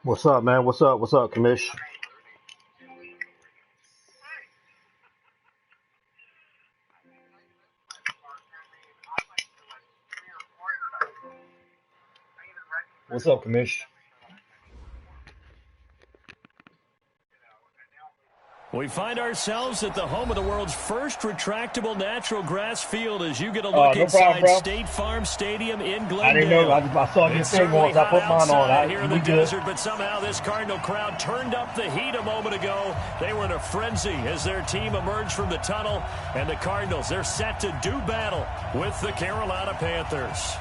What's up, man? What's up? What's up, Commish? What's up, Commish? We find ourselves at the home of the world's first retractable natural grass field as you get a look inside State Farm Stadium in Glendale. I didn't know. I saw your thing once. I put mine on. Here in the desert, but somehow this Cardinal crowd turned up the heat a moment ago. They were in a frenzy as their team emerged from the tunnel, and the Cardinals, they're set to do battle with the Carolina Panthers.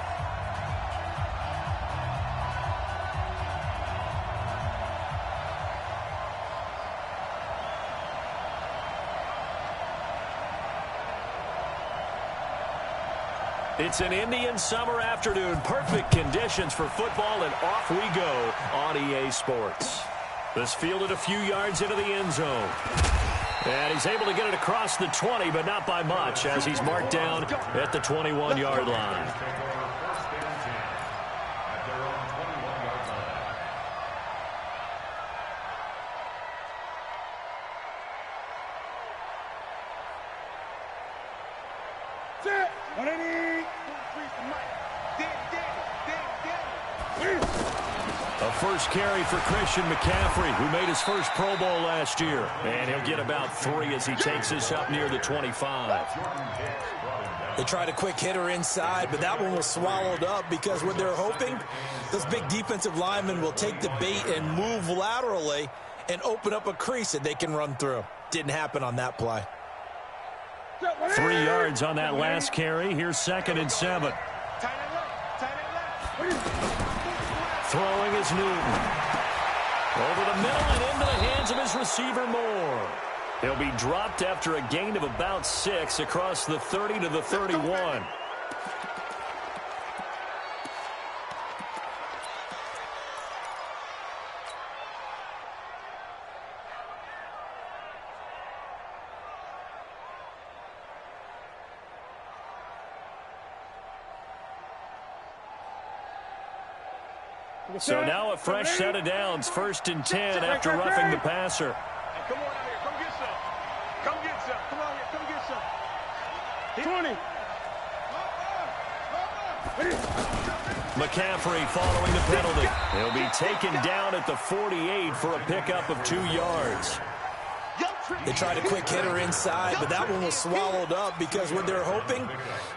It's an Indian summer afternoon. Perfect conditions for football, and off we go on EA Sports. This fielded a few yards into the end zone. And he's able to get it across the 20, but not by much, as he's marked down at the 21-yard line. First carry for Christian McCaffrey, who made his first Pro Bowl last year. And he'll get about 3 as he takes this up near the 25. They tried a quick hitter inside, but that one was swallowed up because what they're hoping, those big defensive linemen will take the bait and move laterally and open up a crease that they can run through. Didn't happen on that play. 3 yards on that last carry. Here's 2nd and 7. Throwing is Newton. Over the middle and into the hands of his receiver, Moore. He'll be dropped after a gain of about 6 across the 30 to the 31. So now a fresh set of downs, 1st and 10 after roughing the passer. Come on out here, come get some. Come get some. Come on here, come get some. 20. McCaffrey following the penalty. He'll be taken down at the 48 for a pickup of 2 yards. They tried a quick hitter inside, but that one was swallowed up because what they're hoping,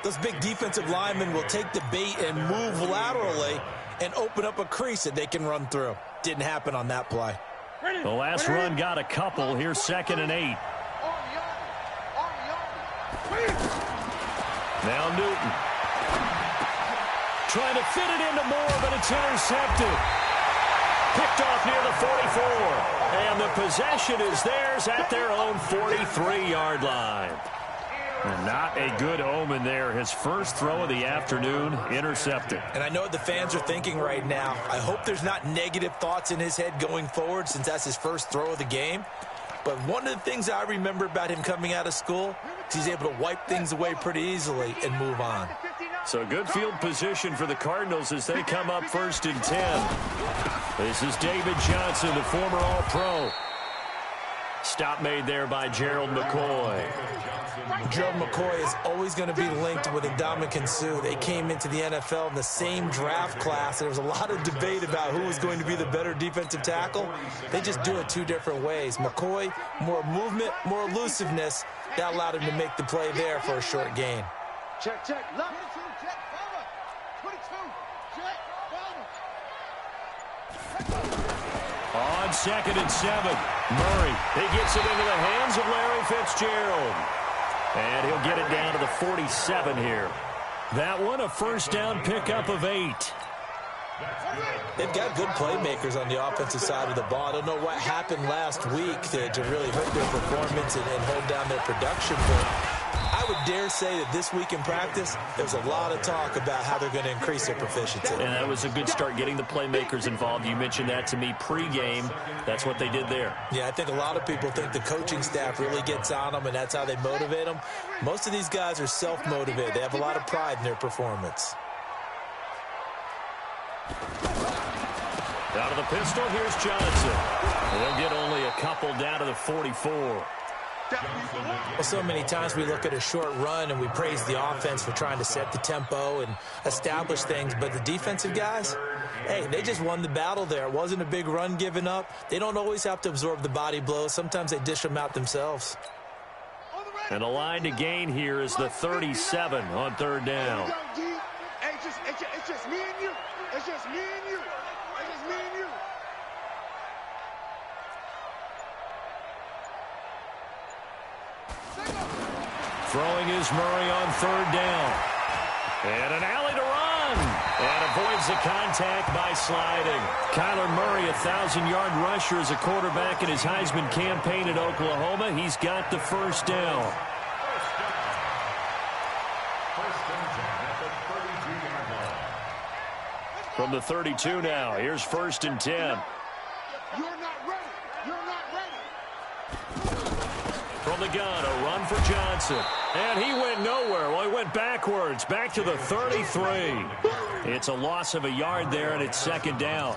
those big defensive linemen will take the bait and move laterally and open up a crease that they can run through. Didn't happen on that play. The last run got a couple. Here's 2nd and 8. Now Newton. Trying to fit it into Moore, but it's intercepted. Picked off near the 44. And the possession is theirs at their own 43-yard line. And not a good omen there. His first throw of the afternoon, intercepted. And I know what the fans are thinking right now. I hope there's not negative thoughts in his head going forward since that's his first throw of the game. But one of the things I remember about him coming out of school is he's able to wipe things away pretty easily and move on. So good field position for the Cardinals as they come up 1st and 10. This is David Johnson, the former All-Pro. Stop made there by Gerald McCoy. Gerald McCoy is always going to be linked with Ndamukong Suh. They came into the NFL in the same draft class. There was a lot of debate about who was going to be the better defensive tackle. They just do it 2 different ways. McCoy, more movement, more elusiveness. That allowed him to make the play there for a short gain. Check. Left. Check. 22. Check. On 2nd and 7, Murray. He gets it into the hands of Larry Fitzgerald. And he'll get it down to the 47 here. That one a first down pickup of 8. They've got good playmakers on the offensive side of the ball. I don't know what happened last week to really hurt their performance and hold down their production, but I would dare say that this week in practice, there's a lot of talk about how they're going to increase their proficiency. And that was a good start getting the playmakers involved. You mentioned that to me pregame. That's what they did there. Yeah, I think a lot of people think the coaching staff really gets on them, and that's how they motivate them. Most of these guys are self-motivated. They have a lot of pride in their performance. Out of the pistol, here's Johnson. They'll get only a couple down to the 44. Well, so many times we look at a short run and we praise the offense for trying to set the tempo and establish things, but the defensive guys, hey, they just won the battle there. It wasn't a big run given up. They don't always have to absorb the body blows. Sometimes they dish them out themselves. And the line to gain here is the 37 on third down. It's just me and you. It's just me and you. It's just me and you. Throwing is Murray on third down. And an alley to run. And avoids the contact by sliding. Kyler Murray, 1,000-yard rusher as a quarterback in his Heisman campaign at Oklahoma. He's got the first down. From the 32 now, here's 1st and 10. You're not ready. You're not ready. From the gun, a run for Johnson. And he went nowhere. Well, he went backwards, back to the 33. It's a loss of a yard there, and it's 2nd down.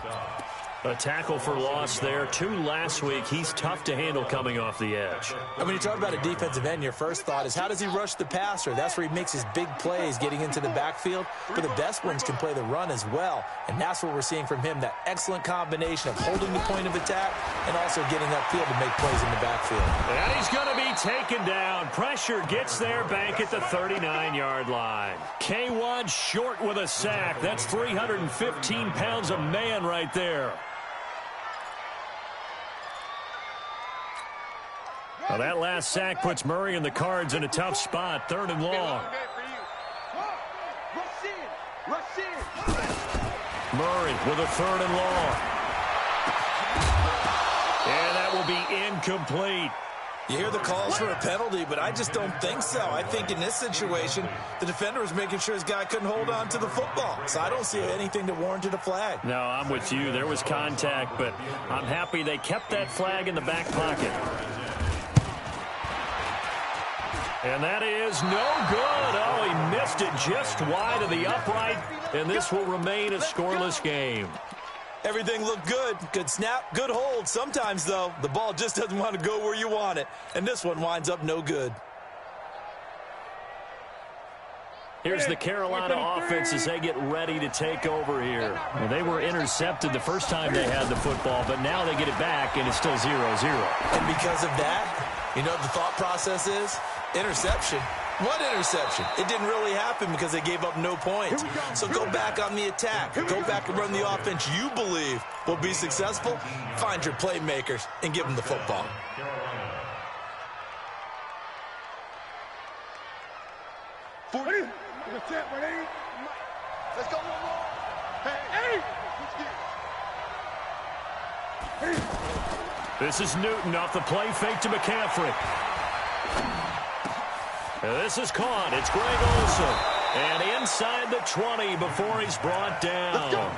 A tackle for loss there. 2 last week. He's tough to handle coming off the edge. And when you talk about a defensive end, your first thought is, how does he rush the passer? That's where he makes his big plays, getting into the backfield. But the best ones can play the run as well. And that's what we're seeing from him, that excellent combination of holding the point of attack and also getting upfield to make plays in the backfield. And he's going to be taken down. Pressure gets there back at the 39-yard line. K1 short with a sack. That's 315 pounds a man right there. Well, that last sack puts Murray and the Cards in a tough spot. 3rd and long. Murray with a 3rd and long. And that will be incomplete. You hear the calls for a penalty, but I just don't think so. I think in this situation, the defender was making sure his guy couldn't hold on to the football. So I don't see anything that warranted a flag. No, I'm with you. There was contact, but I'm happy they kept that flag in the back pocket. And that is no good. Oh, he missed it just wide of the upright, and this will remain a scoreless game. Everything looked good. Good snap, good hold. Sometimes, though, the ball just doesn't want to go where you want it, and this one winds up no good. Here's the Carolina offense as they get ready to take over here. Well, they were intercepted the first time they had the football, but now they get it back, and it's still 0-0. And because of that, you know what the thought process is? Interception. What interception? It didn't really happen because they gave up no points. So go back on the attack. Go back and run the offense you believe will be successful. Find your playmakers and give them the football. Let's go one more. Hey. This is Newton off the play fake to McCaffrey. This is caught. It's Greg Olsen. And inside the 20 before he's brought down.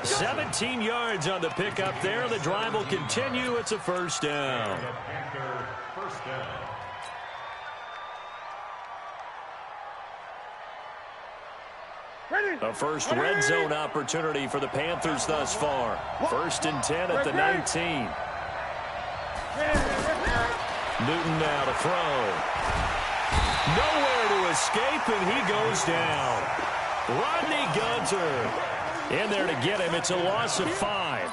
17 yards on the pickup there. The drive will continue. It's a 1st down. A first red zone opportunity for the Panthers thus far. 1st and 10 at the 19. Newton now to throw. Nowhere to escape, and he goes down. Rodney Gunter in there to get him. It's a loss of 5.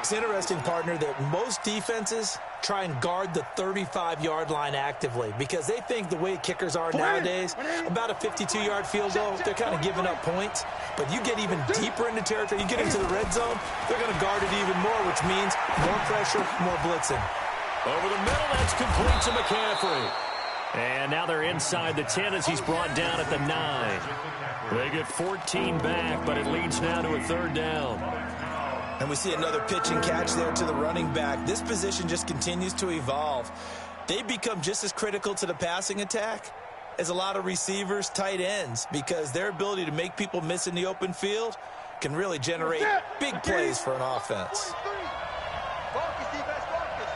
It's interesting, partner, that most defenses try and guard the 35-yard line actively because they think the way kickers are nowadays, about a 52-yard field goal, they're kind of giving up points. But you get even deeper into territory, you get into the red zone, they're going to guard it even more, which means more pressure, more blitzing. Over the middle, that's complete to McCaffrey. And now they're inside the 10 as he's brought down at the 9. They get 14 back, but it leads now to a 3rd down. And we see another pitch and catch there to the running back. This position just continues to evolve. They become just as critical to the passing attack as a lot of receivers, tight ends, because their ability to make people miss in the open field can really generate big plays for an offense. Focus, defense, focus.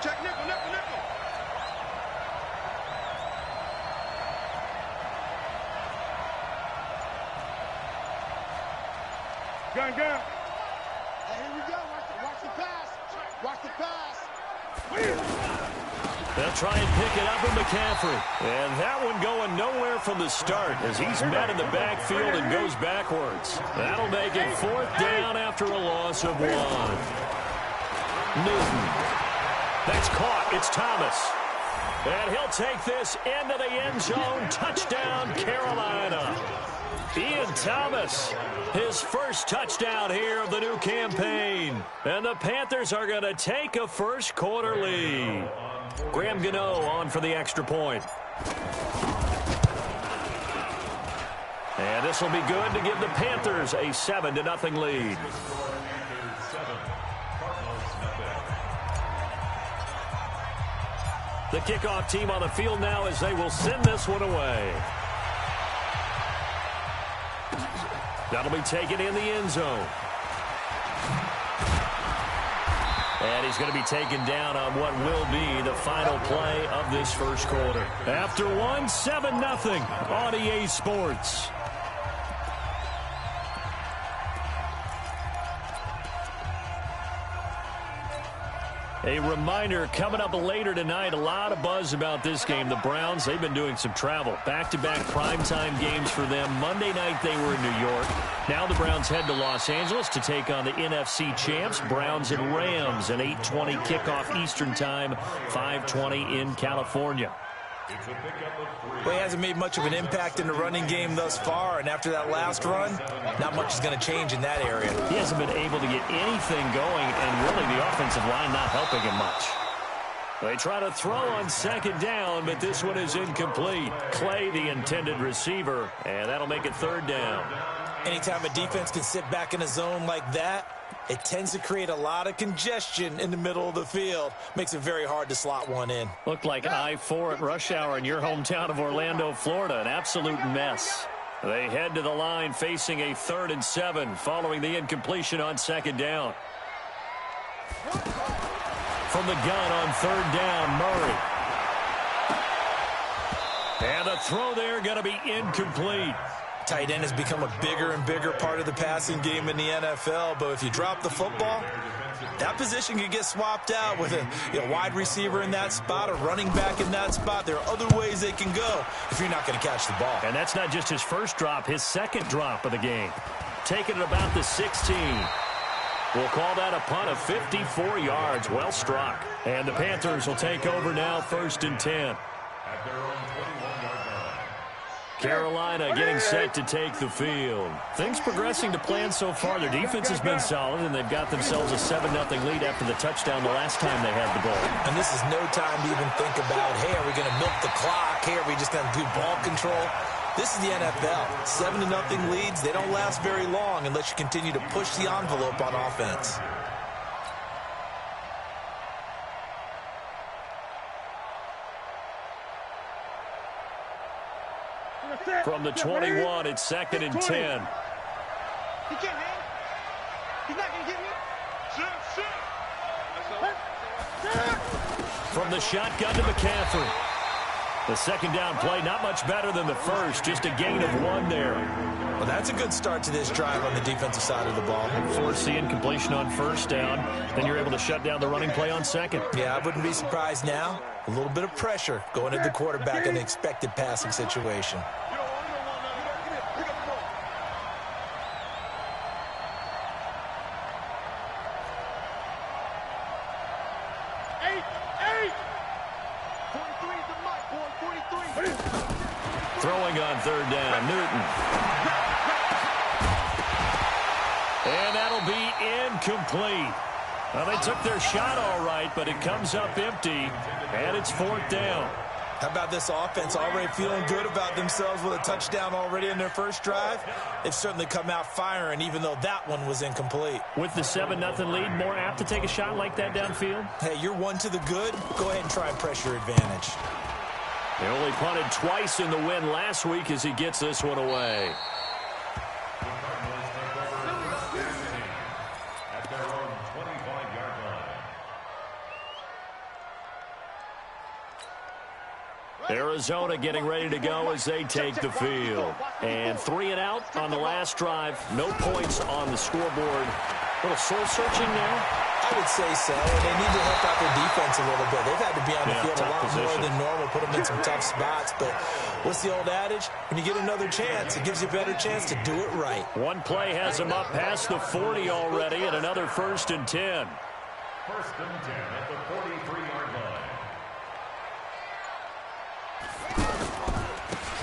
Check nickel, nickel, nickel. Gun. Watch the pass. They'll try and pick it up with McCaffrey. And that one going nowhere from the start as he's met in the backfield and goes backwards. That'll make it 4th down after a loss of 1. Newton. That's caught. It's Thomas. And he'll take this into the end zone. Touchdown, Carolina. Ian Thomas, his first touchdown here of the new campaign. And the Panthers are going to take a first quarter lead. Graham Gano on for the extra point. And this will be good to give the Panthers a 7-0 lead. The kickoff team on the field now as they will send this one away. That'll be taken in the end zone. And he's going to be taken down on what will be the final play of this first quarter. After 1, 7-0 on EA Sports. A reminder, coming up later tonight, a lot of buzz about this game. The Browns, they've been doing some travel. Back-to-back primetime games for them. Monday night they were in New York. Now the Browns head to Los Angeles to take on the NFC champs, Browns and Rams, an 8:20 kickoff Eastern time, 5:20 in California. Well, he hasn't made much of an impact in the running game thus far, and after that last run, not much is going to change in that area. He hasn't been able to get anything going, and really the offensive line not helping him much. They try to throw on 2nd down, but this one is incomplete. Clay, the intended receiver, and that'll make it 3rd down. Anytime a defense can sit back in a zone like that, it tends to create a lot of congestion in the middle of the field. Makes it very hard to slot one in. Looked like I-4 at rush hour in your hometown of Orlando, Florida. An absolute mess. They head to the line facing a 3rd and 7 following the incompletion on 2nd down. From the gun on 3rd down, Murray. And the throw there going to be incomplete. Tight end has become a bigger and bigger part of the passing game in the NFL, but if you drop the football, that position could get swapped out with a wide receiver in that spot, a running back in that spot. There are other ways they can go if you're not going to catch the ball. And that's not just his first drop, his 2nd drop of the game. Taking it about the 16. We'll call that a punt of 54 yards. Well struck. And the Panthers will take over now, 1st and 10. Carolina getting set to take the field. Things progressing to plan so far. Their defense has been solid, and they've got themselves a 7-0 lead after the touchdown the last time they had the ball. And this is no time to even think about, hey, are we going to milk the clock? Hey, are we just going to do ball control? This is the NFL. 7-0 leads, they don't last very long unless you continue to push the envelope on offense. From the 21, it's 2nd and 10. He can't hang. He's not going to get me. From the shotgun to McCaffrey. The 2nd down play, not much better than the first, just a gain of 1 there. Well, that's a good start to this drive on the defensive side of the ball. Force the incompletion on 1st down, then you're able to shut down the running play on 2nd. Yeah, I wouldn't be surprised now. A little bit of pressure going at the quarterback in an expected passing situation. Throwing on 3rd down, Newton. And that'll be incomplete. Well, they took their shot all right, but it comes up empty, and it's 4th down. How about this offense already feeling good about themselves with a touchdown already in their first drive? They've certainly come out firing, even though that one was incomplete. With the 7-0 lead, more apt to take a shot like that downfield? Hey, you're 1 to the good. Go ahead and try and press your advantage. They only punted twice in the win last week as he gets this one away. Arizona getting ready to go as they take the field. And 3 and out on the last drive. No points on the scoreboard. A little soul-searching now. I I would say so, and they need to help out their defense a little bit. They've had to be on the field a lot more than normal, put them in some tough spots. But what's the old adage? When you get another chance, it gives you a better chance to do it right. One play has them up past the 40 already, and another 1st and 10. 1st and 10 at the 43-yard line.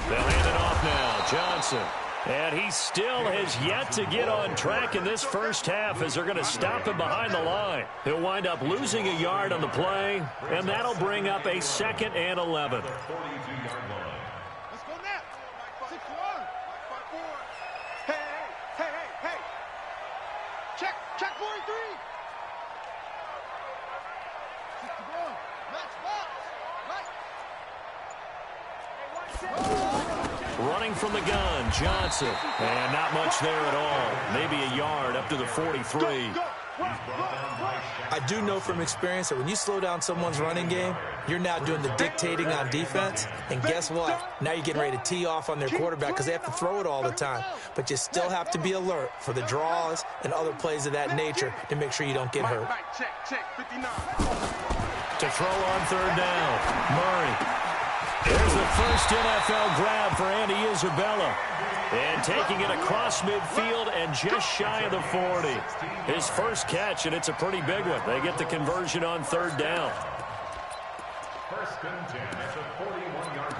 They'll hand it off now. Johnson. And he still has yet to get on track in this first half as they're going to stop him behind the line. He'll wind up losing a yard on the play, and that'll bring up a 2nd and 11. The 42-yard line. Let's go now. 6-1. Hey. Check 43. 61. Match box. Right. Running from the gun, Johnson. And not much there at all. Maybe a yard up to the 43. I do know from experience that when you slow down someone's running game, you're now doing the dictating on defense. And guess what? Now you're getting ready to tee off on their quarterback because they have to throw it all the time. But you still have to be alert for the draws and other plays of that nature to make sure you don't get hurt. Check 59. To throw on 3rd down, Murray. There's the first NFL grab for Andy Isabella. And taking it across midfield and just shy of the 40. His first catch, and it's a pretty big one. They get the conversion on 3rd down. 1st and 10 at the 41-yard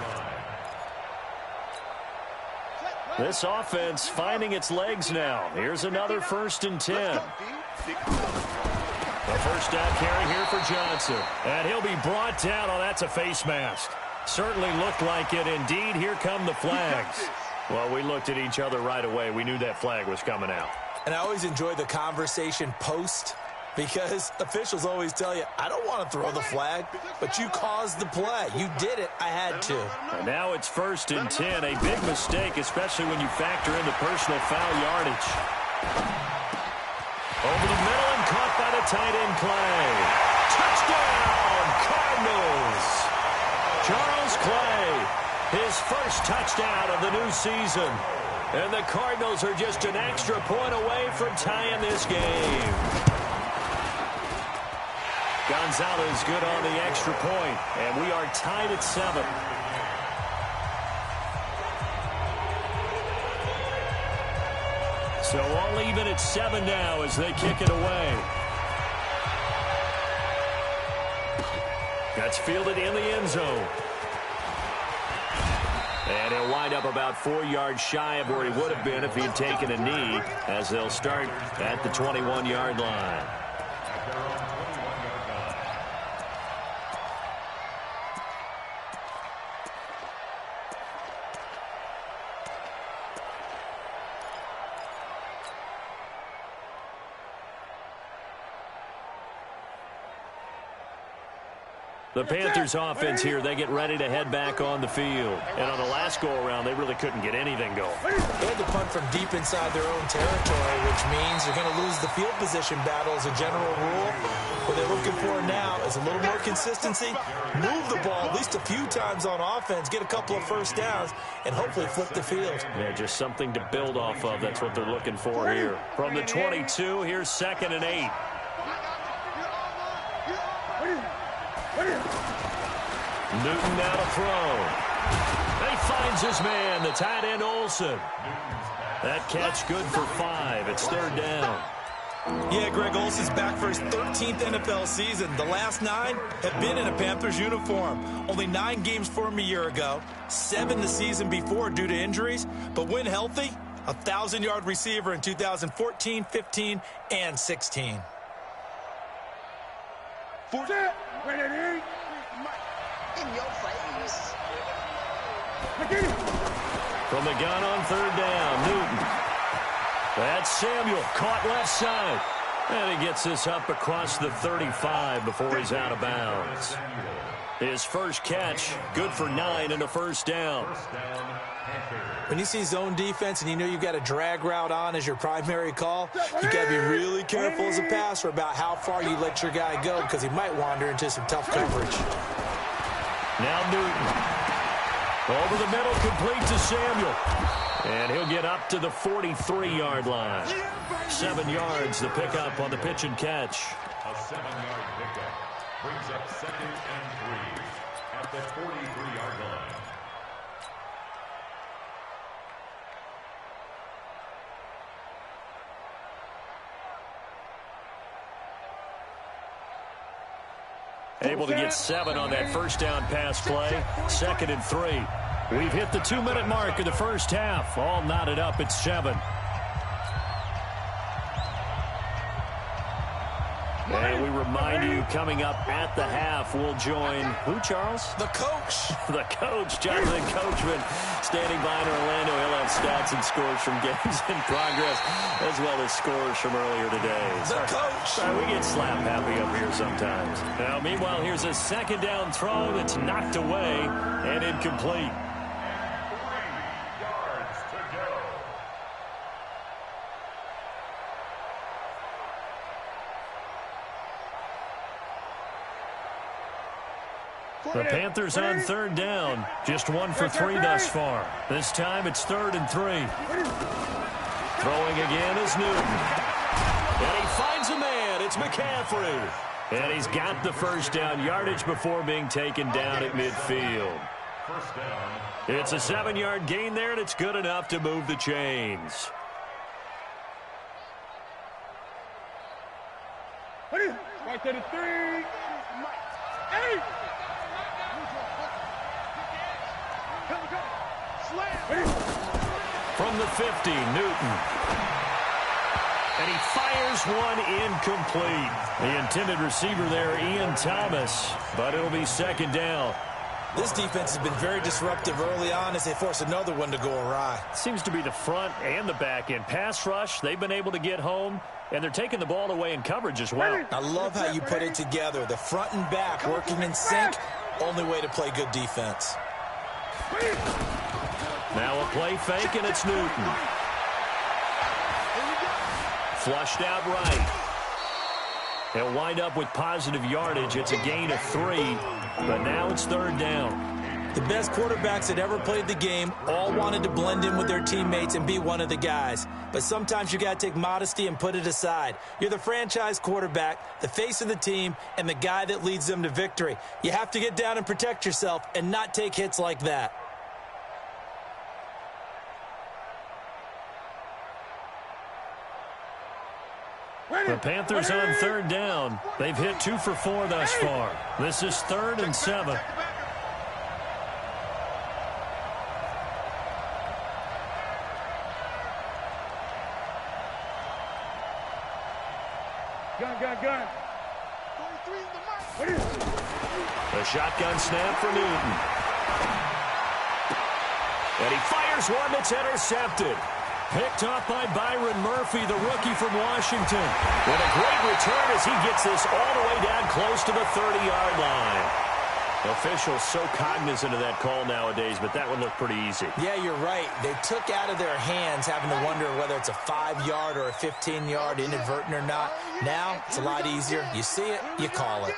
line. This offense finding its legs now. Here's another 1st and 10. The first down carry here for Johnson. And he'll be brought down. Oh, that's a face mask. Certainly looked like it. Indeed, here come the flags. Well, we looked at each other right away. We knew that flag was coming out. And I always enjoy the conversation post because officials always tell you, I don't want to throw the flag, but you caused the play. You did it. I had to. And now it's 1st and 10. A big mistake, especially when you factor in the personal foul yardage. Over the middle and caught by the tight end Clay. Touchdown, Cardinals. Charles Clay, his first touchdown of the new season. And the Cardinals are just an extra point away from tying this game. Gonzalez good on the extra point, and we are tied at 7. So all even at 7 now as they kick it away. That's fielded in the end zone. And he'll wind up about 4 yards shy of where he would have been if he had taken a knee, as they'll start at the 21-yard line. The Panthers offense here, they get ready to head back on the field. And on the last go-around, they really couldn't get anything going. They had to punt from deep inside their own territory, which means they're going to lose the field position battle as a general rule. What they're looking for now is a little more consistency, move the ball at least a few times on offense, get a couple of first downs, and hopefully flip the field. Yeah, just something to build off of. That's what they're looking for here. From the 22, here's 2nd and 8. Newton now to throw. He finds his man, the tight end Olsen. That catch good for 5. It's 3rd down. Yeah, Greg Olsen's back for his 13th NFL season. The last 9 have been in a Panthers uniform. Only 9 games for him a year ago, 7 the season before due to injuries. But when healthy, a 1,000-yard receiver in 2014, 15, and 16. In your face. From the gun on 3rd down, Newton. That's Samuel, caught left side. And he gets this up across the 35 before he's out of bounds. His first catch, good for 9 and a first down. When you see zone defense and you know you've got a drag route on as your primary call, you've got to be really careful as a passer about how far you let your guy go because he might wander into some tough coverage. Now Newton. Over the middle, complete to Samuel. And he'll get up to the 43-yard line. 7 yards, the pickup on the pitch and catch. 7-yard pickup. Brings up 2nd and 3 at the 43-yard line. Able to get 7 on that first down pass play. 2nd and 3. We've hit the 2-minute mark of the first half. All knotted up at 7. And we remind you, coming up at the half, we'll join who, Charles? The coach. The coach, Jonathan Coachman, standing by in Orlando. He'll have stats and scores from games in progress, as well as scores from earlier today. The coach. We get slap happy up here sometimes. Now, meanwhile, here's a 2nd down throw that's knocked away and incomplete. 3 yards to go. The Panthers on 3rd down. Just 1 for 3 thus far. This time it's 3rd and 3. Throwing again is Newton. And he finds a man. It's McCaffrey. And he's got the first down yardage before being taken down at midfield. First down. It's a 7-yard gain there, and it's good enough to move the chains. Right to the 3. Hey! From the 50, Newton. And he fires one incomplete. The intended receiver there, Ian Thomas. But it'll be 2nd down. This defense has been very disruptive early on as they force another one to go awry. Seems to be the front and the back end. Pass rush, they've been able to get home. And they're taking the ball away in coverage as well. I love how you put it together. The front and back working in sync. Only way to play good defense. Now a play fake, and it's Newton. Flushed out right. He'll wind up with positive yardage. It's a gain of 3, but now it's 3rd down. The best quarterbacks that ever played the game all wanted to blend in with their teammates and be one of the guys. But sometimes you got to take modesty and put it aside. You're the franchise quarterback, the face of the team, and the guy that leads them to victory. You have to get down and protect yourself and not take hits like that. The Panthers on 3rd down. They've hit 2 for 4 thus far. This is 3rd and 7. Gun. A shotgun snap for Newton. And he fires one that's intercepted. Picked off by Byron Murphy, the rookie from Washington. And a great return as he gets this all the way down close to the 30-yard line. Officials so cognizant of that call nowadays, but that one looked pretty easy. Yeah, you're right. They took out of their hands having to wonder whether it's a 5-yard or a 15-yard inadvertent or not. Now, it's a lot easier. You see it, you call it.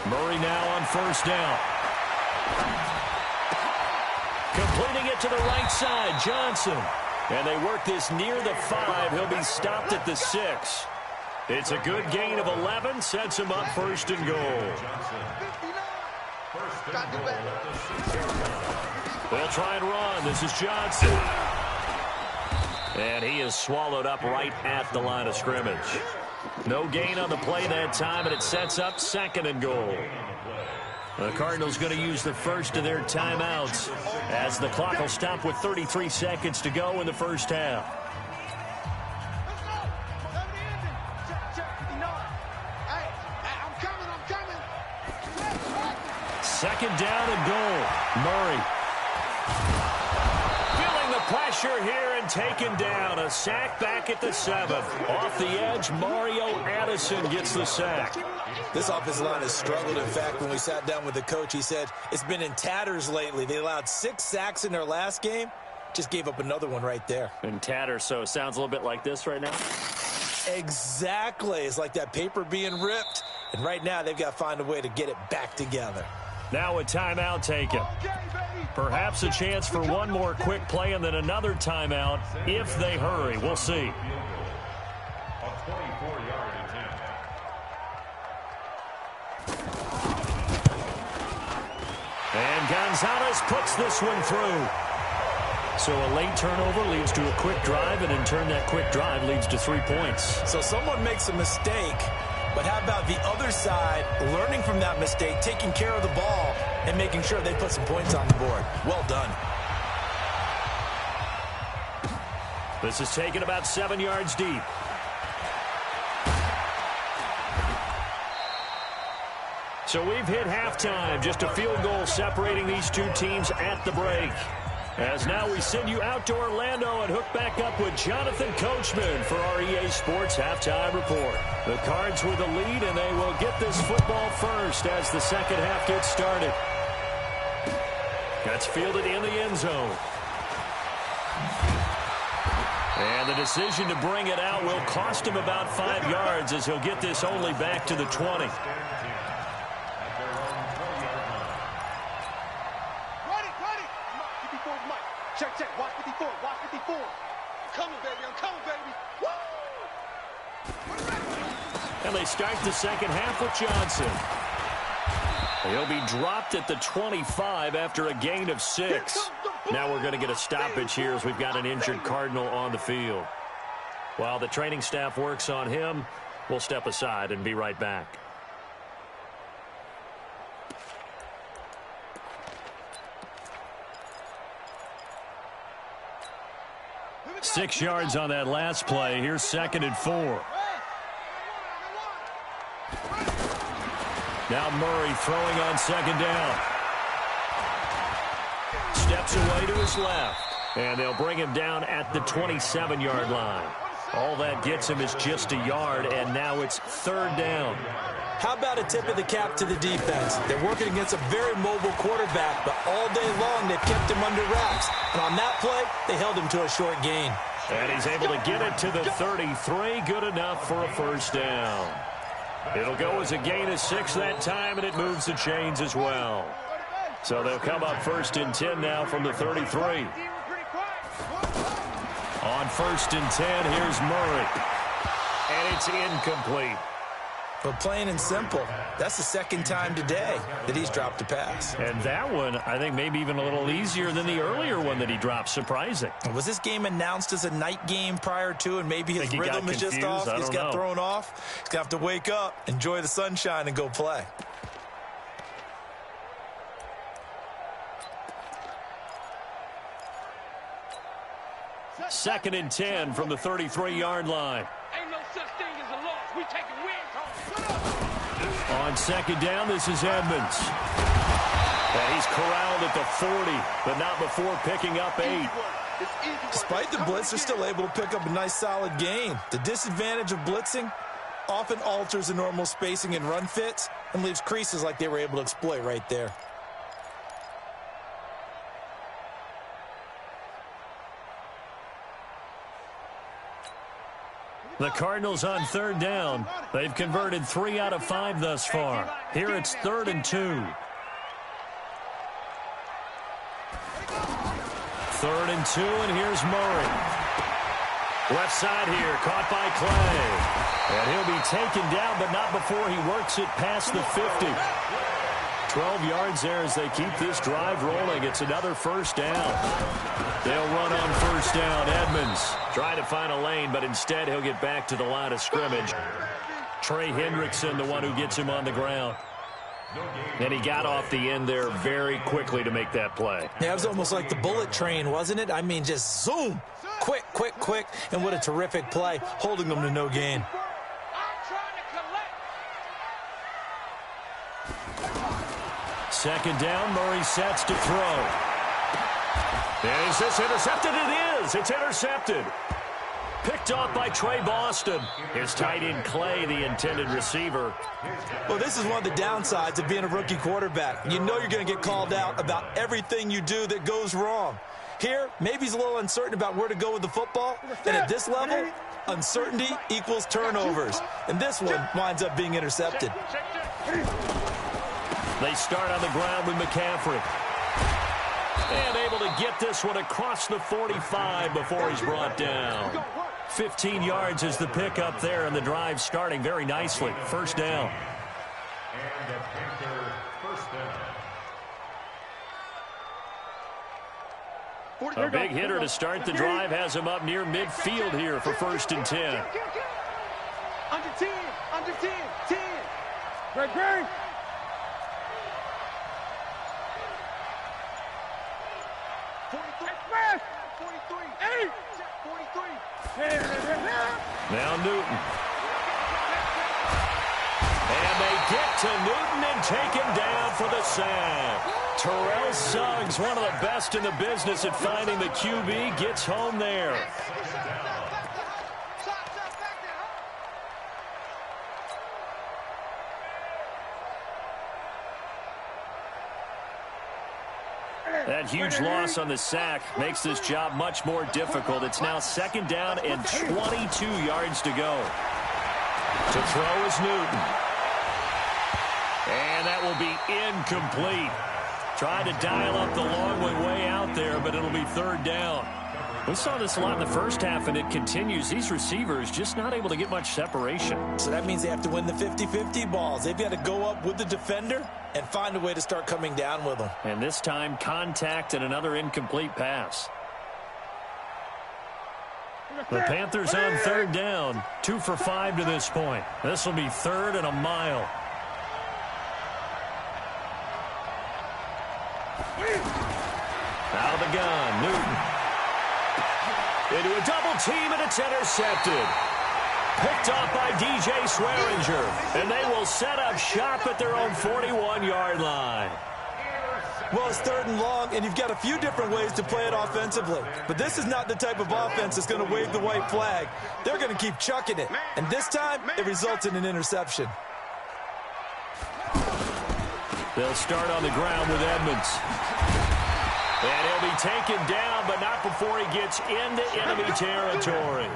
Murray now on 1st down. Completing it to the right side, Johnson. And they work this near the 5. He'll be stopped at the 6. It's a good gain of 11. Sets him up 1st and goal. They'll try and run. This is Johnson. And he is swallowed up right at the line of scrimmage. No gain on the play that time, and it sets up 2nd and goal. The Cardinals going to use the first of their timeouts as the clock will stop with 33 seconds to go in the first half. Second down and goal. Murray. Feeling the pressure here and taken down. A sack back at the 7. Off the edge, Mario Addison gets the sack. This offensive line has struggled. In fact, when we sat down with the coach, he said it's been in tatters lately. They allowed 6 sacks in their last game. Just gave up another one right there. In tatters, so it sounds a little bit like this right now. Exactly. It's like that paper being ripped. And right now, they've got to find a way to get it back together. Now a timeout taken. Perhaps a chance for one more quick play and then another timeout if they hurry. We'll see. A 24-yard attempt. And Gonzalez puts this one through. So a late turnover leads to a quick drive, and in turn that quick drive leads to 3 points. So someone makes a mistake, but how about the other side learning from that mistake, taking care of the ball, and making sure they put some points on the board? Well done. This is taken about 7 yards deep. So we've hit halftime, just a field goal separating these two teams at the break. As now we send you out to Orlando and hook back up with Jonathan Coachman for our EA Sports Halftime Report. The Cards with the lead, and they will get this football first as the second half gets started. That's fielded in the end zone. And the decision to bring it out will cost him about 5 yards as he'll get this only back to the 20. Check. Watch 54. Watch 54. I'm coming, baby. I'm coming, baby. Woo! And they start the second half with Johnson. He'll be dropped at the 25 after a gain of 6. Now we're going to get a stoppage here as we've got an injured Cardinal on the field. While the training staff works on him, we'll step aside and be right back. 6 yards on that last play. Here's 2nd and 4. Now Murray throwing on 2nd down. Steps away to his left. And they'll bring him down at the 27-yard line. All that gets him is just a yard, and now it's 3rd down. How about a tip of the cap to the defense? They're working against a very mobile quarterback, but all day long they've kept him under wraps. And on that play, they held him to a short gain. And he's able to get it to the 33. Good enough for a 1st down. It'll go as a gain of 6 that time, and it moves the chains as well. So they'll come up 1st and 10 now from the 33. On 1st and 10, here's Murray. And it's incomplete. But plain and simple, that's the 2nd time today that he's dropped a pass. And that one, I think, maybe even a little easier than the earlier one that he dropped. Surprising. Was this game announced as a night game prior to, and maybe his rhythm is just off? He's got thrown off. He's going to have to wake up, enjoy the sunshine, and go play. Second and 10 from the 33-yard line. Ain't no such thing as a loss. We taking wins home. On 2nd down, this is Edmonds. And he's corralled at the 40, but not before picking up 8. Despite the blitz, they're still able to pick up a nice, solid gain. The disadvantage of blitzing often alters the normal spacing and run fits and leaves creases like they were able to exploit right there. The Cardinals on 3rd down. They've converted 3 out of 5 thus far. Here it's 3rd and 2. 3rd and 2, and here's Murray. Left side here, caught by Clay. And he'll be taken down, but not before he works it past the 50. 12 yards there as they keep this drive rolling. It's another 1st down. They'll run on 1st down. Edmonds trying to find a lane, but instead he'll get back to the line of scrimmage. Trey Hendrickson, the one who gets him on the ground. And he got off the end there very quickly to make that play. Yeah, it was almost like the bullet train, wasn't it? I mean, just zoom. Quick, quick, quick. And what a terrific play, holding them to no gain. 2nd down, Murray sets to throw. And is this intercepted? It is. It's intercepted. Picked off by Trey Boston. His tight end Clay, the intended receiver. Well, this is one of the downsides of being a rookie quarterback. You know you're going to get called out about everything you do that goes wrong. Here, maybe he's a little uncertain about where to go with the football. And at this level, uncertainty equals turnovers. And this one winds up being intercepted. They start on the ground with McCaffrey. And able to get this one across the 45 before he's brought down. 15 yards is the pickup there, and the drive starting very nicely. First down. And a Panther first down. A big hitter to start the drive has him up near midfield here for 1st and 10. Under 10, under 10, 10. Greg. 43, 8, 43. Now Newton. And they get to Newton and take him down for the sack. Terrell Suggs, one of the best in the business at finding the QB, gets home there. That huge loss on the sack makes this job much more difficult. It's now 2nd down and 22 yards to go. To throw is Newton. And that will be incomplete. Tried to dial up the long one way out there, but it'll be 3rd down. We saw this a lot in the first half, and it continues. These receivers just not able to get much separation. So that means they have to win the 50-50 balls. They've got to go up with the defender and find a way to start coming down with them. And this time, contact and another incomplete pass. The Panthers on 3rd down. 2 for 5 to this point. This will be 3rd and a mile. Out of the gun, Newton. Into a double team, and it's intercepted. Picked off by DJ Swearinger. And they will set up shop at their own 41-yard line. Well, it's 3rd and long, and you've got a few different ways to play it offensively. But this is not the type of offense that's going to wave the white flag. They're going to keep chucking it. And this time, it results in an interception. They'll start on the ground with Edmonds. And he'll be taken down, but not before he gets into enemy territory.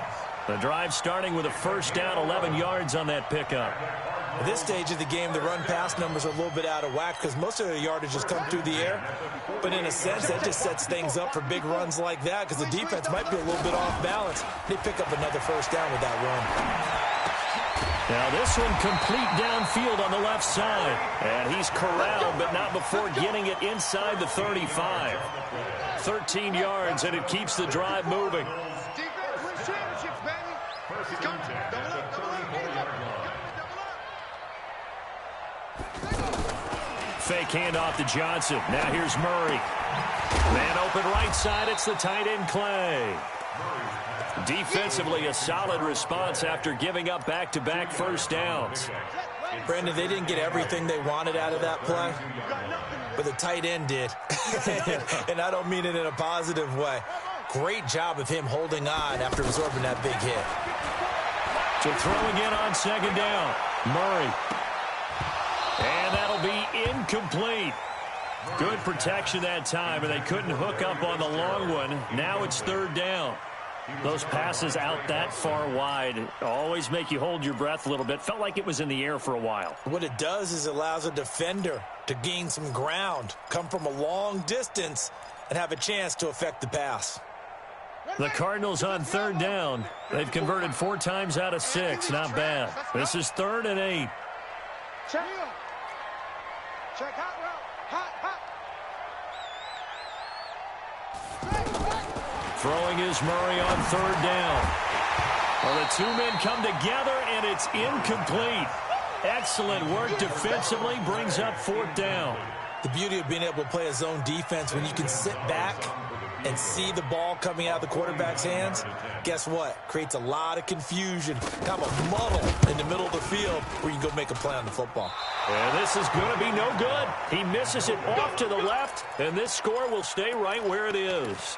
The drive starting with a 1st down, 11 yards on that pickup. At this stage of the game, the run-pass numbers are a little bit out of whack because most of their yardage has come through the air. But in a sense, that just sets things up for big runs like that because the defense might be a little bit off balance. They pick up another 1st down with that run. Now this one complete downfield on the left side. And he's corralled, but not before getting it inside the 35. 13 yards, and it keeps the drive moving. Fake handoff to Johnson. Now here's Murray. Man open right side. It's the tight end Clay. Defensively, a solid response after giving up back-to-back 1st downs. Brandon, they didn't get everything they wanted out of that play, but the tight end did. And I don't mean it in a positive way. Great job of him holding on after absorbing that big hit. To throw again on 2nd down. Murray. And that'll be incomplete. Good protection that time, and they couldn't hook up on the long one. Now it's 3rd down. Those passes out that far wide always make you hold your breath a little bit. Felt like it was in the air for a while. What it does is it allows a defender to gain some ground, come from a long distance, and have a chance to affect the pass. The Cardinals on 3rd down. They've converted 4 times out of 6. Not bad. This is 3rd and 8. Check hot route. Hot. Throwing is Murray on 3rd down. Well, the 2 men come together, and it's incomplete. Excellent work defensively, brings up 4th down. The beauty of being able to play a zone defense when you can sit back and see the ball coming out of the quarterback's hands, guess what? Creates a lot of confusion, kind of a muddle in the middle of the field where you can go make a play on the football. And this is going to be no good. He misses it off to the left, and this score will stay right where it is.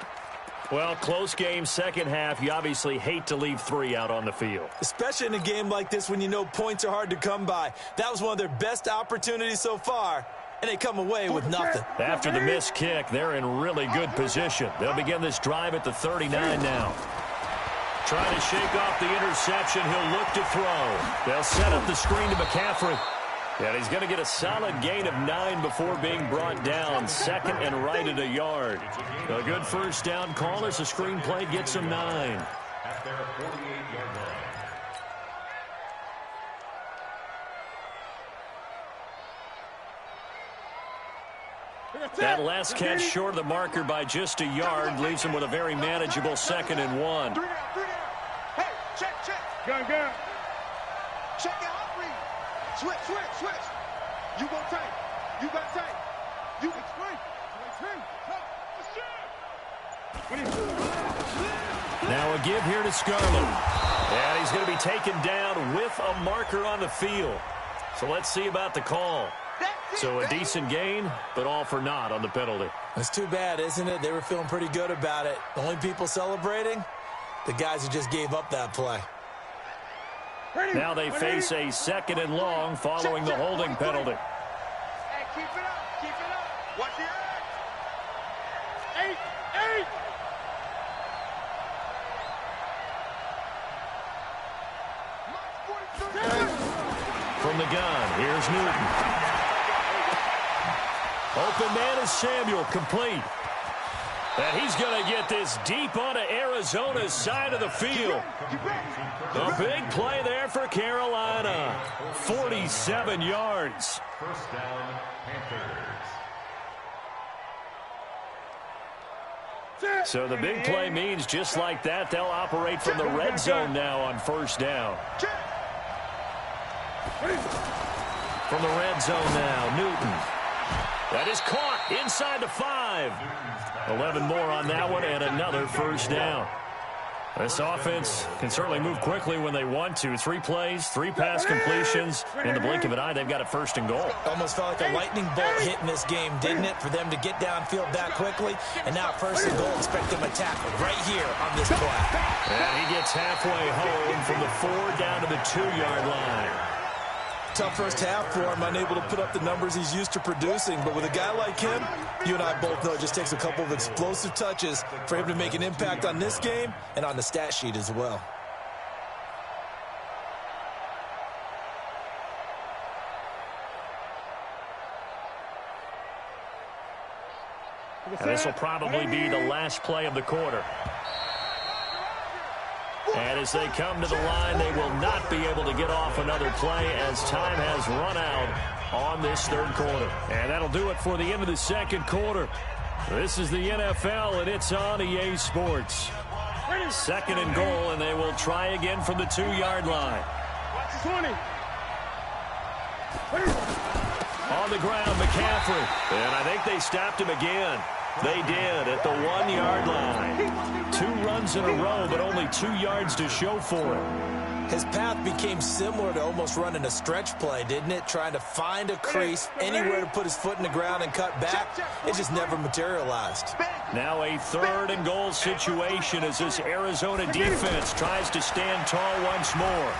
Well, close game, 2nd half. You obviously hate to leave 3 out on the field. Especially in a game like this when you know points are hard to come by. That was one of their best opportunities so far, and they come away with nothing. After the missed kick, they're in really good position. They'll begin this drive at the 39 now. Trying to shake off the interception. He'll look to throw. They'll set up the screen to McCaffrey. And he's going to get a solid gain of 9 before being brought down. Second and right at a yard. A good first down call as the screenplay gets him 9. At their 48-yard line. That last catch short of the marker by just a yard leaves him with a very manageable 2nd and 1. 3 down, 3 down. Hey, check. Gun. Check it out, read. Switch. You go tight. You got tight. You can swing. Now a give here to Scarlett. And he's going to be taken down with a marker on the field. So let's see about the call. So a decent gain, but all for naught on the penalty. It's too bad, isn't it? They were feeling pretty good about it. The only people celebrating, the guys who just gave up that play. Now they face a 2nd and long following the holding penalty. Hey, keep it up. Watch your eyes. 8. From the gun, here's Newton. Open man is Samuel, complete. And he's going to get this deep onto Arizona's side of the field. A big play there for Carolina. 47 yards. First down, Panthers. So the big play means just like that, they'll operate from the red zone now on first down. From the red zone now, Newton. That is caught inside the 5. 11 more on that one and another first down. This offense can certainly move quickly when they want to. 3 plays, 3 pass completions. In the blink of an eye, they've got a 1st and goal. Almost felt like a lightning bolt hit in this game, didn't it? For them to get downfield that quickly. And now 1st and goal, expect them to tackle right here on this play. And he gets halfway home from the 4 down to the 2-yard line. Tough first half for him, unable to put up the numbers he's used to producing. But with a guy like him, you and I both know it just takes a couple of explosive touches for him to make an impact on this game and on the stat sheet as well. And this will probably be the last play of the quarter. And as they come to the line, they will not be able to get off another play as time has run out on this 3rd quarter. And that'll do it for the end of the 2nd quarter. This is the NFL, and it's on EA Sports. 2nd and goal, and they will try again from the 2-yard line. On the ground, McCaffrey. And I think they stopped him again. They did at the 1-yard line. 2 runs in a row, but only 2 yards to show for it. His path became similar to almost running a stretch play, didn't it? Trying to find a crease, anywhere to put his foot in the ground and cut back. It just never materialized. Now a 3rd and goal situation as this Arizona defense tries to stand tall once more.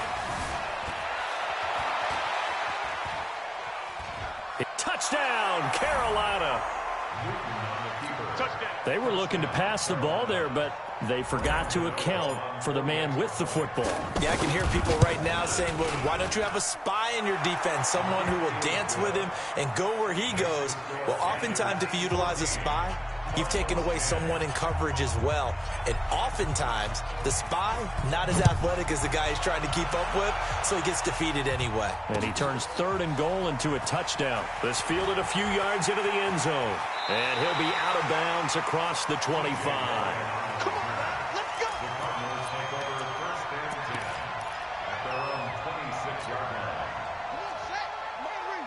Touchdown, Carolina. They were looking to pass the ball there, but they forgot to account for the man with the football. Yeah, I can hear people right now saying, well, why don't you have a spy in your defense, someone who will dance with him and go where he goes? Well, oftentimes if you utilize a spy, you've taken away someone in coverage as well. And oftentimes, the spy, not as athletic as the guy he's trying to keep up with, so he gets defeated anyway. And he turns 3rd and goal into a touchdown. This fielded a few yards into the end zone. And he'll be out of bounds across the 25. Come on, let's go. The Cardinals take over 1st and 10 at their own 26-yard line. Come on, set. Murray.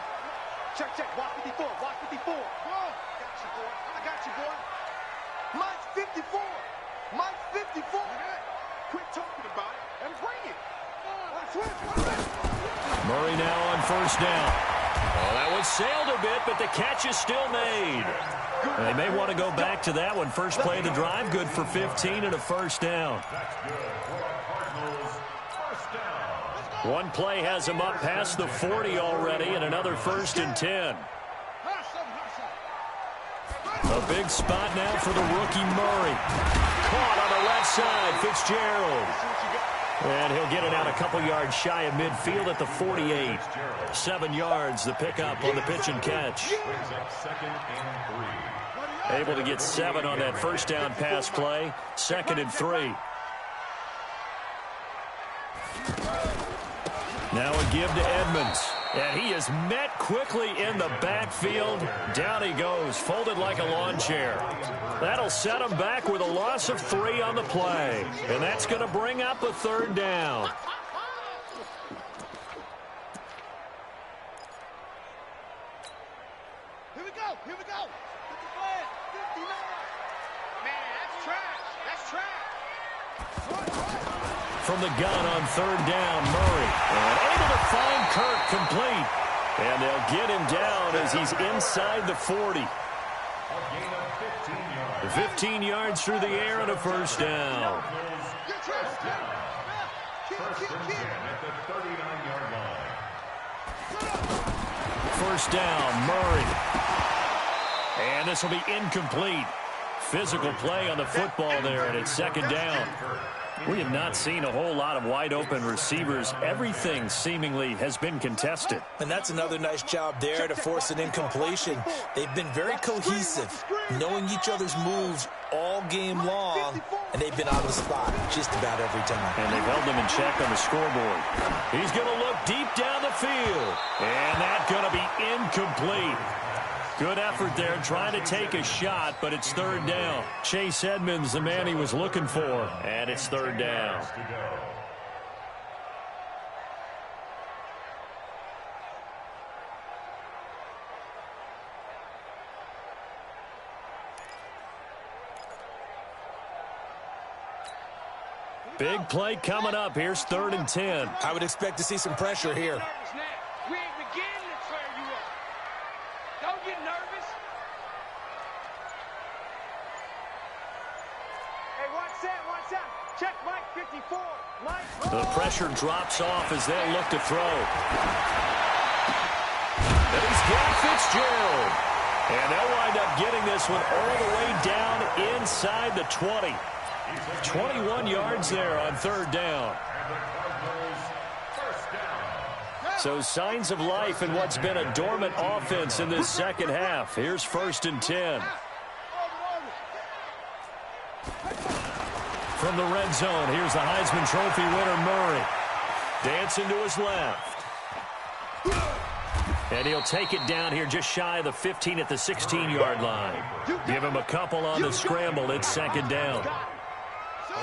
Check. Watch 54. Watch 54. I got you, boy. Mine's 54. Mine's 54. Quit talking about it and bring it. Murray now on 1st down. Oh, that one sailed a bit, but the catch is still made. And they may want to go back to that one. First play of the drive, good for 15 and a 1st down. That's good for the Cardinals. 1st down. One play has him up past the 40 already, and another 1st and 10. big spot now for the rookie Murray. Caught on the left side, Fitzgerald. And he'll get it out a couple yards shy of midfield at the 48. 7 yards, the pickup on the pitch and catch. Able to get 7 on that first down pass play. 2nd and 3. Now a give to Edmonds. And he is met quickly in the backfield. Down he goes, folded like a lawn chair. That'll set him back with a loss of 3 on the play. And that's going to bring up a 3rd down. Here we go. Get the flag. 59. Man, that's trash. That's trash. From the gun on 3rd down, Murray. And able to find Kirk complete. And they'll get him down as he's inside the 40. 15 yards through the air and a 1st down. First down, Murray. And this will be incomplete. Physical play on the football there, and it's 2nd down. We have not seen a whole lot of wide-open receivers. Everything seemingly has been contested. And that's another nice job there to force an incompletion. They've been very cohesive, knowing each other's moves all game long, and they've been on the spot just about every time. And they've held them in check on the scoreboard. He's going to look deep down the field. And that's going to be incomplete. Good effort there, trying to take a shot, but it's 3rd down. Chase Edmonds, the man he was looking for, and it's 3rd down. Big play coming up. Here's 3rd and 10. I would expect to see some pressure here. We ain't beginning to clear you up. Don't get nervous. Hey, watch that. Check Mike 54. Mike. The pressure drops off as they look to throw. And he's got Fitzgerald. And they'll wind up getting this one all the way down inside the 20. 21 yards there on 3rd down. So signs of life in what's been a dormant offense in this 2nd half. Here's 1st and 10. From the red zone, here's the Heisman Trophy winner, Murray. Dancing to his left. And he'll take it down here just shy of the 15 at the 16-yard line. Give him a couple on the scramble. It's 2nd down.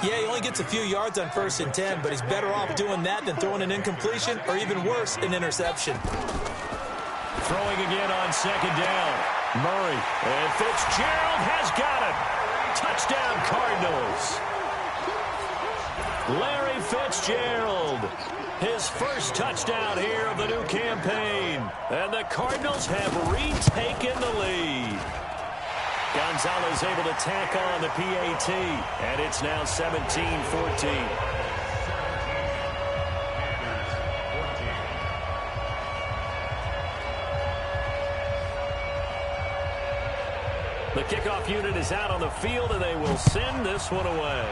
Yeah, he only gets a few yards on 1st and 10, but he's better off doing that than throwing an incompletion or even worse, an interception. Throwing again on 2nd down. Murray. And Fitzgerald has got it. Touchdown, Cardinals. Larry Fitzgerald. His first touchdown here of the new campaign. And the Cardinals have retaken the lead. Gonzalez able to tack on the PAT. And it's now 17-14. The kickoff unit is out on the field, and they will send this one away.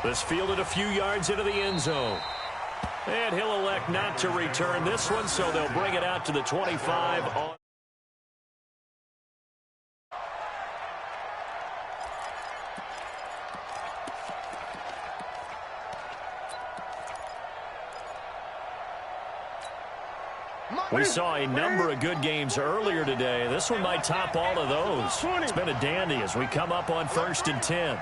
This fielded a few yards into the end zone. And he'll elect not to return this one, so they'll bring it out to the 25 on. We saw a number of good games earlier today. This one might top all of those. It's been a dandy as we come up on 1st and 10.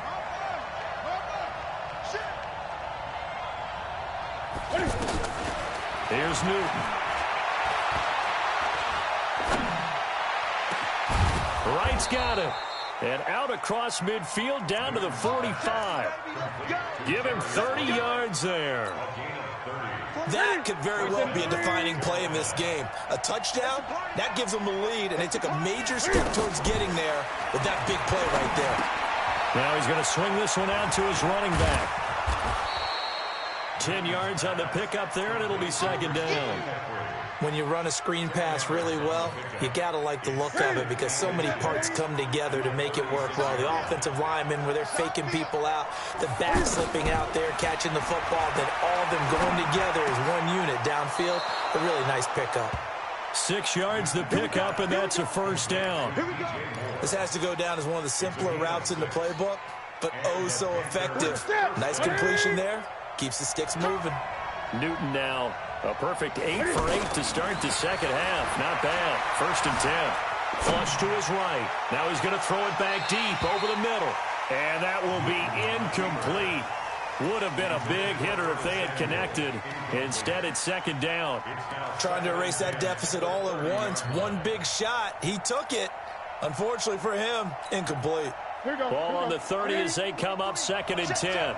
Here's Newton. Wright's got it. And out across midfield down to the 45. Give him 30 yards there. That could very well be a defining play in this game. A touchdown, that gives them the lead, and they took a major step towards getting there with that big play right there. Now he's going to swing this one out to his running back. 10 yards on the pickup there, and it'll be 2nd down. When you run a screen pass really well, you got to like the look of it because so many parts come together to make it work well. The offensive linemen, where they're faking people out, the back slipping out there, catching the football, then all of them going together as one unit downfield. A really nice pickup. 6 yards the pickup, and that's a first down. This has to go down as one of the simpler routes in the playbook, but oh so effective. Nice completion there. Keeps the sticks moving. Newton now. A perfect 8 for 8 to start the second half. Not bad. 1st and 10. Flush to his right. Now he's going to throw it back deep over the middle. And that will be incomplete. Would have been a big hitter if they had connected. Instead, it's 2nd down. Trying to erase that deficit all at once. One big shot. He took it. Unfortunately for him, incomplete. Ball on the 30 as they come up 2nd and 10.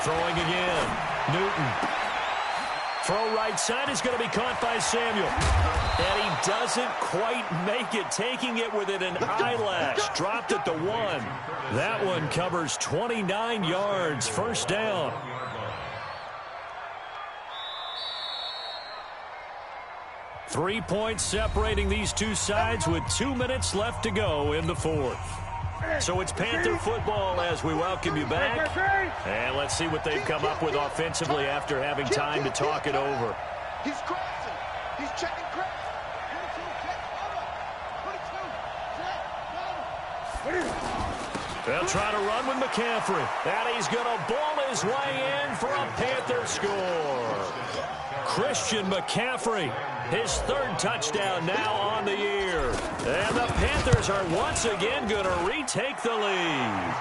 Throwing again. Newton. Throw right side is going to be caught by Samuel. And he doesn't quite make it, taking it within an eyelash. Dropped at the 1. That one covers 29 yards. 1st down. Three points separating these two sides with 2 minutes left to go in the 4th. So it's Panther football as we welcome you back. And let's see what they've come up with offensively after having time to talk it over. He's crossing. He's checking crack. 22, They'll try to run with McCaffrey. And he's going to ball his way in for a Panther score. Christian McCaffrey, his 3rd touchdown now on the year. And the Panthers are once again going to retake the lead.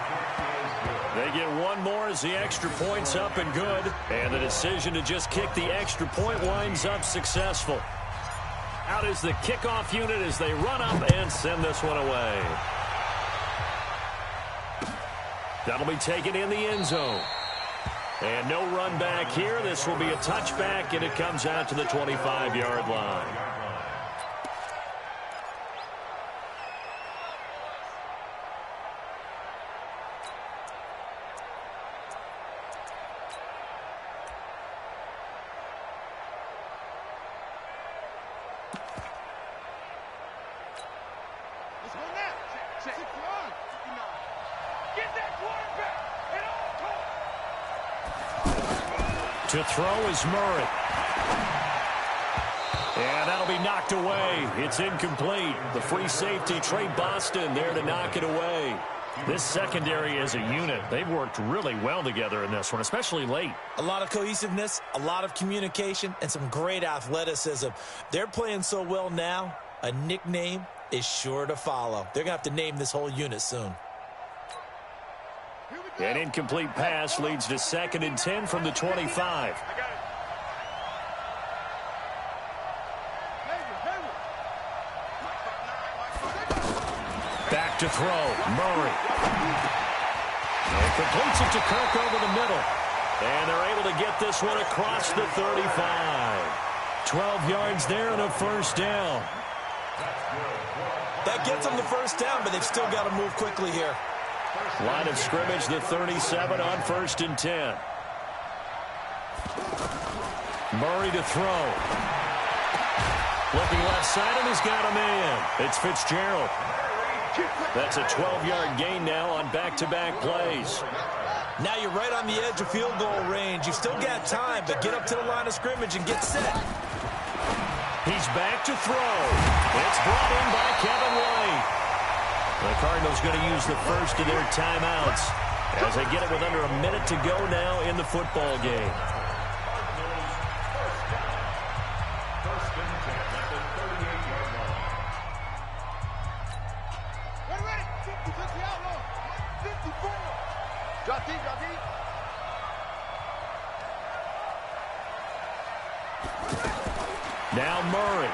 They get one more as the extra point's up and good. And the decision to just kick the extra point winds up successful. Out is the kickoff unit as they run up and send this one away. That'll be taken in the end zone. And no run back here. This will be a touchback, and it comes out to the 25-yard line. Let's go now. Check. Get that quarterback. To throw is Murray. And that'll be knocked away. It's incomplete. The free safety, Trey Boston, there to knock it away. This secondary as a unit, they've worked really well together in this one, especially late. A lot of cohesiveness, a lot of communication, and some great athleticism. They're playing so well now, a nickname is sure to follow. They're going to have to name this whole unit soon. An incomplete pass leads to 2nd and 10 from the 25. Back to throw. Murray. And completes it to Kirk over the middle. And they're able to get this one across the 35. 12 yards there and a 1st down. That gets them the 1st down, but they've still got to move quickly here. Line of scrimmage, the 37 on 1st and 10. Murray to throw. Looking left side, and he's got a man. It's Fitzgerald. That's a 12-yard gain now on back-to-back plays. Now you're right on the edge of field goal range. You've still got time, but get up to the line of scrimmage and get set. He's back to throw. It's brought in by Kevin White. The Cardinals going to use the first of their timeouts as they get it with under a minute to go now in the football game. Now Murray.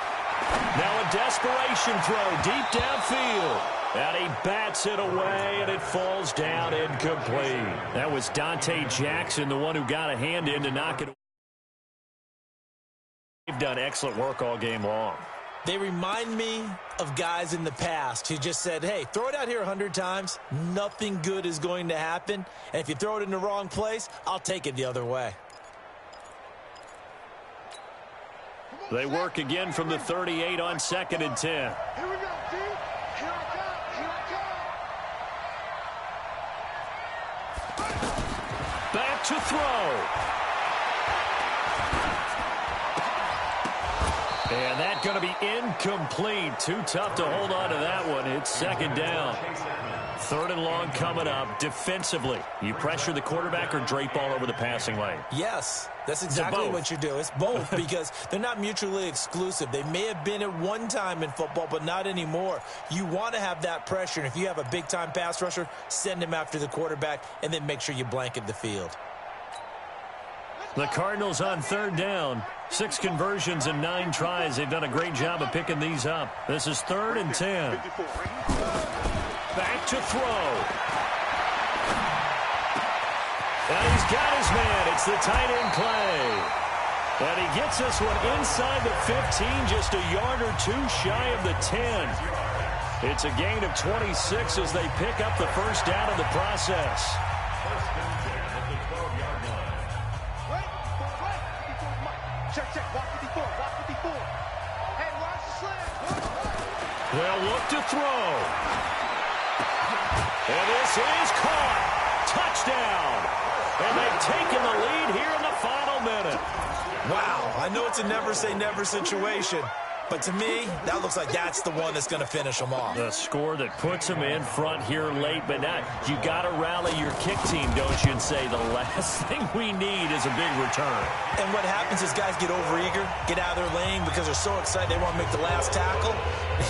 Now a desperation throw deep downfield. And he bats it away, and it falls down incomplete. That was Dante Jackson, the one who got a hand in to knock it away. They've done excellent work all game long. They remind me of guys in the past who just said, hey, throw it out here 100 times. Nothing good is going to happen. And if you throw it in the wrong place, I'll take it the other way. They work again from the 38 on 2nd and 10. Here we go, G. Here I come. Here I come. Back to throw. And that's going to be incomplete. Too tough to hold on to that one. It's 2nd down. 3rd and long coming up. Defensively, you pressure the quarterback or drape all over the passing lane? Yes, that's exactly what you do. It's both because they're not mutually exclusive. They may have been at one time in football, but not anymore. You want to have that pressure, and if you have a big-time pass rusher, send him after the quarterback, and then make sure you blanket the field. The Cardinals on 3rd down. 6 conversions and 9 tries. They've done a great job of picking these up. This is 3rd and 10. Back to throw. And he's got his man. It's the tight end Clay. And he gets this one inside the 15, just a yard or two shy of the 10. It's a gain of 26 as they pick up the first down in the process. Check, check. Walk 54. Walk 54. Hey, watch the slant. They'll look to throw. And this is caught. Touchdown. And they've taken the lead here in the final minute. Wow, I know it's a never-say-never situation, but to me, that looks like that's the one that's going to finish them off. The score that puts them in front here late, but now you got to rally your kick team, don't you, and say the last thing we need is a big return. And what happens is guys get overeager, get out of their lane because they're so excited they want to make the last tackle.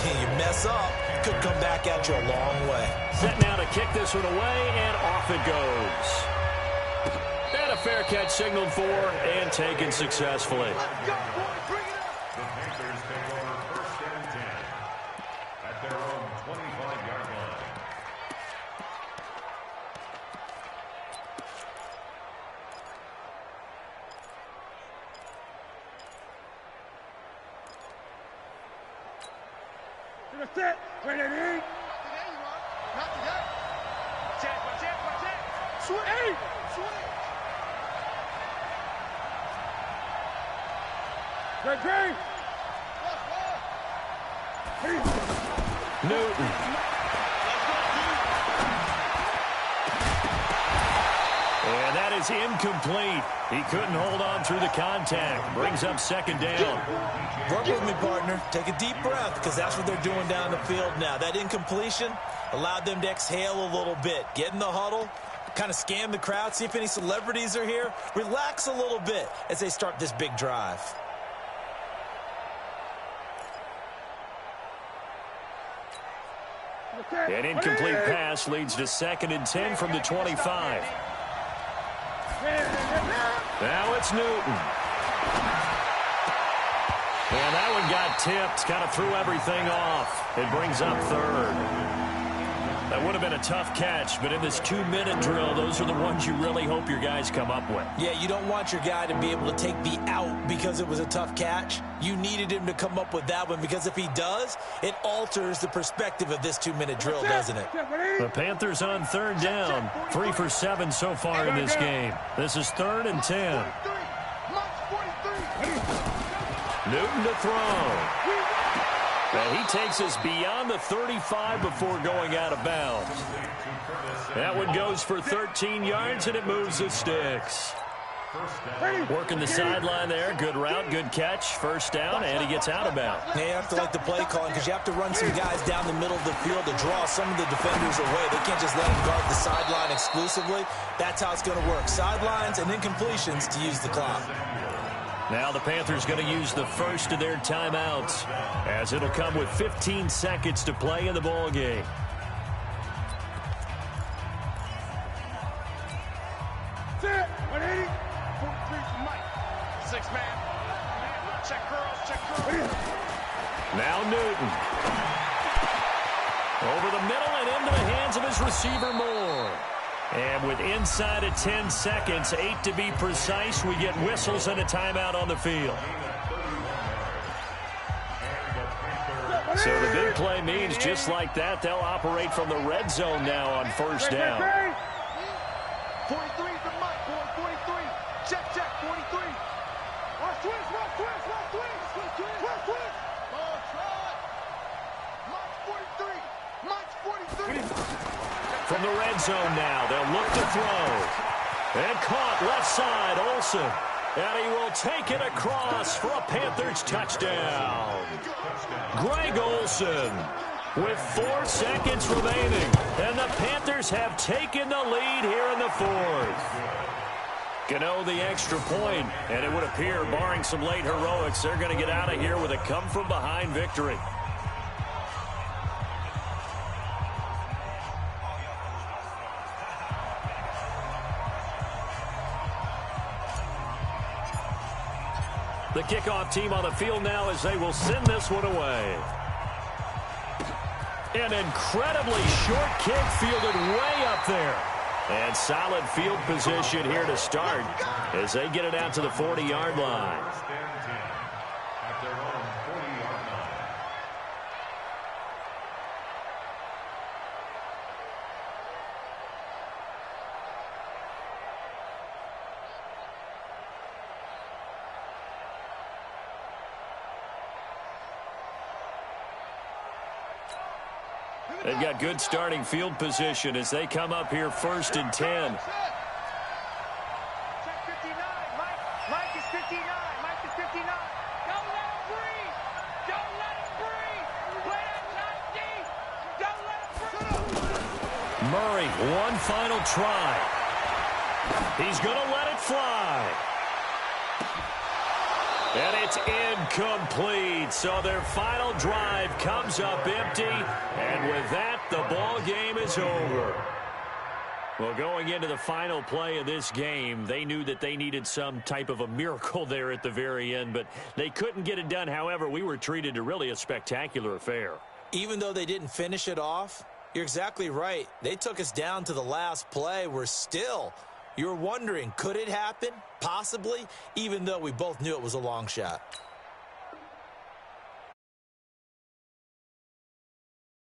You mess up, could come back at you a long way. Set now to kick this one away, and off it goes. And a fair catch signaled for and taken successfully. Let's go, boys. Bring it up. The Panthers take over 1st and 10 at their own 25-yard line. To the set. Ready to eat. Not today. Check, check, check. Swing. Swing. Great. Newton. And that is incomplete. He couldn't hold on through the contact. Brings up 2nd down. Work with me, partner. Take a deep breath because that's what they're doing down the field now. That incompletion allowed them to exhale a little bit. Get in the huddle, kind of scan the crowd, see if any celebrities are here. Relax a little bit as they start this big drive. An incomplete pass leads to 2nd and 10 from the 25. Now it's Newton. And that one got tipped, kind of threw everything off. It brings up 3rd. That would have been a tough catch, but in this 2-minute drill, those are the ones you really hope your guys come up with. Yeah, you don't want your guy to be able to take the out because it was a tough catch. You needed him to come up with that one because if he does, it alters the perspective of this 2-minute drill, doesn't it? The Panthers on 3rd down. 3 for 7 so far in this game. This is 3rd and 10. Newton to throw. And he takes us beyond the 35 before going out of bounds. That one goes for 13 yards, and it moves the sticks. Working the sideline there. Good route, good catch. 1st down, and he gets out of bounds. You have to like the play calling because you have to run some guys down the middle of the field to draw some of the defenders away. They can't just let them guard the sideline exclusively. That's how it's going to work. Sidelines and incompletions to use the clock. Now the Panthers going to use the first of their timeouts as it'll come with 15 seconds to play in the ball game. Set. 180. 43 for Mike. 6-man. Check girls. Check girls. Now Newton. Over the middle and into the hands of his receiver Moore. And with inside of 10 seconds, 8 to be precise, we get whistles and a timeout on the field. So the big play means just like that, they'll operate from the red zone now on 1st down. 43 for Mike, boy. 43. Check, check. 43. Watch twist, watch twist, watch twist. from the red zone now. They'll look to throw. And caught left side, Olsen. And he will take it across for a Panthers touchdown. Greg Olsen with 4 seconds remaining. And the Panthers have taken the lead here in the fourth. Gano the extra point, and it would appear, barring some late heroics, they're going to get out of here with a come-from-behind victory. The kickoff team on the field now as they will send this one away. An incredibly short kick fielded way up there. And solid field position here to start as they get it out to the 40-yard line. At their own 40-yard line. They've got good starting field position as they come up here 1st and 10. Check 59. Mike is 59. Mike is 59. Don't let him breathe. Don't let him breathe. Play that tight deep. Don't let him breathe. Murray, one final try. He's going to let it fly. And it's incomplete. So their final drive comes up empty. And with that, the ball game is over. Well, going into the final play of this game, they knew that they needed some type of a miracle there at the very end, but they couldn't get it done. However, we were treated to really a spectacular affair. Even though they didn't finish it off, you're exactly right. They took us down to the last play. We're still, you're wondering, could it happen? Possibly, even though we both knew it was a long shot.